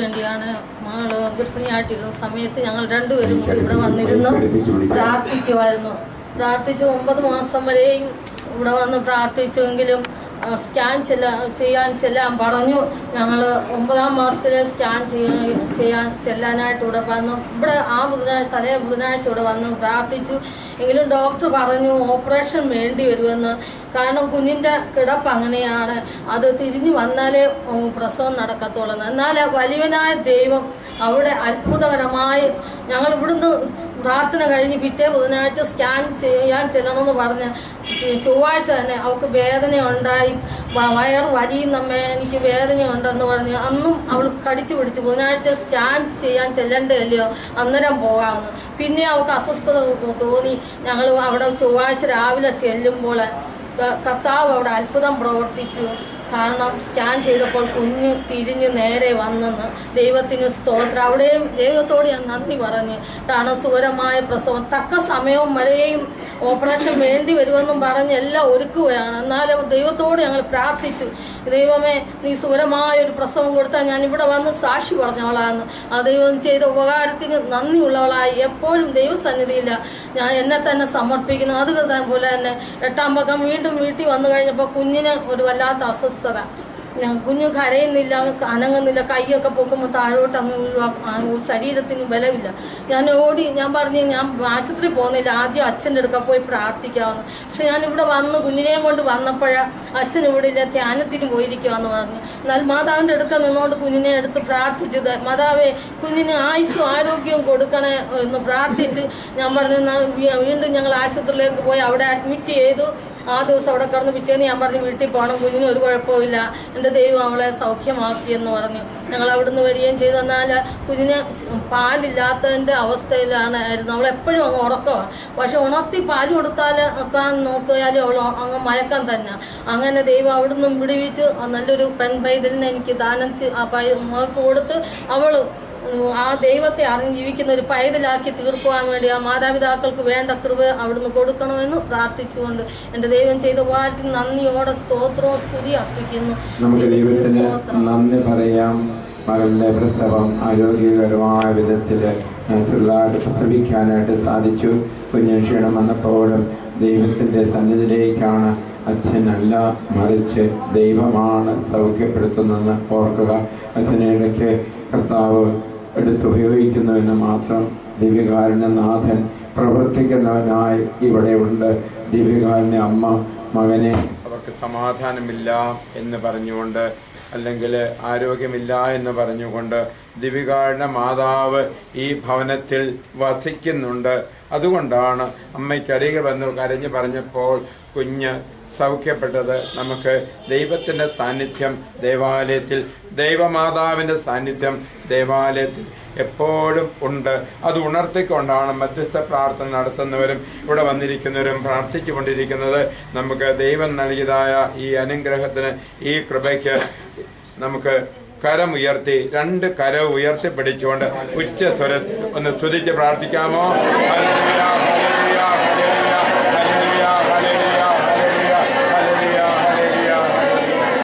വേണ്ടിയാണ് മകള് ഗർഭിണിയായിട്ടിരുന്ന സമയത്ത് ഞങ്ങൾ രണ്ടുപേരും കൂടി ഇവിടെ വന്നിരുന്നു പ്രാർത്ഥിക്കുമായിരുന്നു. പ്രാർത്ഥിച്ച് 9 മാസം വരെയും ഇവിടെ വന്ന് പ്രാർത്ഥിച്ചുവെങ്കിലും സ്കാൻ ചെല്ലാൻ പറഞ്ഞു. ഞങ്ങൾ 9ാം മാസത്തിൽ സ്കാൻ ചെല്ലാനായിട്ട് ഇവിടെ വന്നു. ഇവിടെ തലേ ബുധനാഴ്ച ഇവിടെ വന്നു പ്രാർത്ഥിച്ചു. എങ്കിലും ഡോക്ടർ പറഞ്ഞു ഓപ്പറേഷൻ വേണ്ടി വരുമെന്ന്. കാരണം കുഞ്ഞിൻ്റെ കിടപ്പ് അങ്ങനെയാണ്, അത് തിരിഞ്ഞു വന്നാലേ പ്രസവം നടക്കത്തുള്ളൂ. എന്നാൽ വലിയവനായ ദൈവം അവിടെ അത്ഭുതകരമായി ഞങ്ങൾ ഇവിടുന്ന് പ്രാർത്ഥന കഴിഞ്ഞ് പിറ്റേ ബുധനാഴ്ച സ്കാൻ ചെല്ലണമെന്ന് പറഞ്ഞ് ചൊവ്വാഴ്ച തന്നെ അവൾക്ക് വേദന ഉണ്ടായി. വയറ് വലിയുന്നമ്മേ എനിക്ക് വേദനയുണ്ടെന്ന് പറഞ്ഞ് അന്നും അവൾ കടിച്ചു പിടിച്ച് ബുധനാഴ്ച സ്കാൻ ചെല്ലണ്ടല്ലോ അന്നേരം പോകാമെന്ന്. പിന്നെ അവൾക്ക് അസ്വസ്ഥത തോന്നി. ഞങ്ങൾ അവിടെ ചൊവ്വാഴ്ച രാവിലെ ചെല്ലുമ്പോൾ കർത്താവ് അവിടെ അത്ഭുതം പ്രവർത്തിച്ചു. കാരണം സ്കാൻ ചെയ്തപ്പോൾ കുഞ്ഞ് തിരിഞ്ഞ് നേരെ വന്നെന്ന്. ദൈവത്തിന് സ്തോത്രം. അവിടെയും ദൈവത്തോട് ഞാൻ നന്ദി പറഞ്ഞ്. കാരണം സുഖകരമായ പ്രസവം തക്ക സമയവും വരെയും ഓപ്പറേഷൻ വേണ്ടി വരുമെന്നും പറഞ്ഞ് എല്ലാം ഒരുക്കുകയാണ്. എന്നാലും ദൈവത്തോട് ഞങ്ങൾ പ്രാർത്ഥിച്ചു, ദൈവമേ നീ സുഖകരമായ ഒരു പ്രസവം കൊടുത്താൽ ഞാൻ ഇവിടെ വന്ന് സാക്ഷി പറഞ്ഞവളാണ്. ആ ദൈവം ചെയ്ത ഉപകാരത്തിന് നന്ദിയുള്ളവളായി എപ്പോഴും ദൈവസന്നിധിയില്ല ഞാൻ എന്നെ തന്നെ സമർപ്പിക്കുന്നു. അതുപോലെ തന്നെ 8ാം പക്കം വീണ്ടും വീട്ടിൽ വന്നു കഴിഞ്ഞപ്പോൾ കുഞ്ഞിന് ഒരു വല്ലാത്ത അസ്വസ്ഥത. കുഞ്ഞ് കരയുന്നില്ല, അനങ്ങുന്നില്ല, കൈയൊക്കെ പൊക്കുമ്പോൾ താഴോട്ട് അങ്ങ് വീഴുക, ശരീരത്തിന് ബലമില്ല. ഞാൻ പറഞ്ഞു ഞാൻ ആശുപത്രി പോകുന്നില്ല, ആദ്യം അച്ഛൻ്റെ അടുക്ക പോയി പ്രാർത്ഥിക്കാമെന്ന്. പക്ഷെ ഞാനിവിടെ വന്ന് കുഞ്ഞിനെയും കൊണ്ട് വന്നപ്പോഴാണ് അച്ഛൻ ഇവിടെ ഇല്ല, ധ്യാനത്തിന് പോയിരിക്കുമെന്ന് പറഞ്ഞു. എന്നാൽ മാതാവിൻ്റെ അടുക്ക നിന്നുകൊണ്ട് കുഞ്ഞിനെ എടുത്ത് പ്രാർത്ഥിച്ചത്, മാതാവേ കുഞ്ഞിന് ആയുസ്സും ആരോഗ്യവും കൊടുക്കണേ എന്ന് പ്രാർത്ഥിച്ച് ഞാൻ പറഞ്ഞു. വീണ്ടും ഞങ്ങൾ ആശുപത്രിയിലേക്ക് പോയി അവിടെ അഡ്മിറ്റ് ചെയ്തു. ആ ദിവസം അവിടെ കിടന്ന് പിറ്റേന്ന് ഞാൻ പറഞ്ഞു വീട്ടിൽ പോകണം, കുഞ്ഞിന് ഒരു കുഴപ്പമില്ല, എൻ്റെ ദൈവം അവളെ സൗഖ്യമാക്കിയെന്ന് പറഞ്ഞു. ഞങ്ങൾ അവിടുന്ന് വരികയും ചെയ്തു. എന്നാൽ കുഞ്ഞിന് പാലില്ലാത്തതിൻ്റെ അവസ്ഥയിലായിരുന്നു. അവളെപ്പോഴും അങ്ങ് ഉറക്കമാണ്. പക്ഷെ ഉണർത്തി പാല് കൊടുത്താൽ ഒക്കെ നോക്കിയാലും അവൾ അങ്ങ് മയക്കം തന്നെ. അങ്ങനെ ദൈവം അവിടുന്ന് വിടുവിച്ച് നല്ലൊരു പെൺപൈതലിനെ എനിക്ക് ദാനം മകൾക്ക് കൊടുത്ത് അവൾ ആ ദൈവത്തെ അറിഞ്ഞ് ജീവിക്കുന്ന ഒരു പൈതലാക്കി തീർക്കുവാൻ വേണ്ടി ആ മാതാപിതാക്കൾക്ക് വേണ്ട കൃപ അവിടുന്ന് കൊടുക്കണമെന്ന് പ്രാർത്ഥിച്ചുകൊണ്ട് എൻ്റെ ദൈവം ചെയ്ത ഉപകാരത്തിന് നന്ദിയോടെ സ്തോത്രവും സ്തുതി അർപ്പിക്കുന്നു. നമുക്ക് ദൈവത്തിന് നന്ദി പറയാം. മകളുടെ പ്രസവം ആരോഗ്യകരമായ വിധത്തിൽ ചെറുതായിട്ട് പ്രസവിക്കാനായിട്ട് സാധിച്ചു. കുഞ്ഞ് ക്ഷീണം വന്നപ്പോഴും ദൈവത്തിൻ്റെ സന്നിധിയിലേക്കാണ്, അച്ഛനല്ല മറിച്ച് ദൈവമാണ് സൗഖ്യപ്പെടുത്തുന്നതെന്ന് ഓർക്കുക. അച്ഛനെ ഇടയ്ക്ക് കർത്താവ് എടുത്തുപയോഗിക്കുന്നുവെന്ന് മാത്രം. ദിവ്യകാരുണ്യനാഥൻ പ്രവർത്തിക്കുന്നവനായി ഇവിടെ ഉണ്ട്. ദിവ്യകാരുണ്യ അമ്മ മകനെ അവർക്ക് സമാധാനമില്ല എന്ന് പറഞ്ഞുകൊണ്ട്, അല്ലെങ്കിൽ ആരോഗ്യമില്ല എന്ന് പറഞ്ഞുകൊണ്ട് ദിവ്യകാരുണ്യ മാതാവ് ഈ ഭവനത്തിൽ വസിക്കുന്നുണ്ട്. അതുകൊണ്ടാണ് അമ്മയ്ക്കരികെ വന്ന് കരഞ്ഞു പറഞ്ഞപ്പോൾ കുഞ്ഞ് സൗഖ്യപ്പെട്ടത്. നമുക്ക് ദൈവത്തിൻ്റെ സാന്നിധ്യം ദേവാലയത്തിൽ, ദൈവമാതാവിൻ്റെ സാന്നിധ്യം ദേവാലയത്തിൽ എപ്പോഴും ഉണ്ട്. അത് ഉണർത്തിക്കൊണ്ടാണ് മധ്യസ്ഥ പ്രാർത്ഥന നടത്തുന്നവരും ഇവിടെ വന്നിരിക്കുന്നവരും പ്രാർത്ഥിച്ചുകൊണ്ടിരിക്കുന്നത്. നമുക്ക് ദൈവം നൽകിയതായ ഈ അനുഗ്രഹത്തിന്, ഈ കൃപയ്ക്ക് നമുക്ക് കരമുയർത്തി, 2 കരം ഉയർത്തി പിടിച്ചുകൊണ്ട് ഉച്ചസ്വരത്തിൽ ഒന്ന് സ്തുതിച്ച് പ്രാർത്ഥിക്കാമോ? ഹല്ലേലൂയ.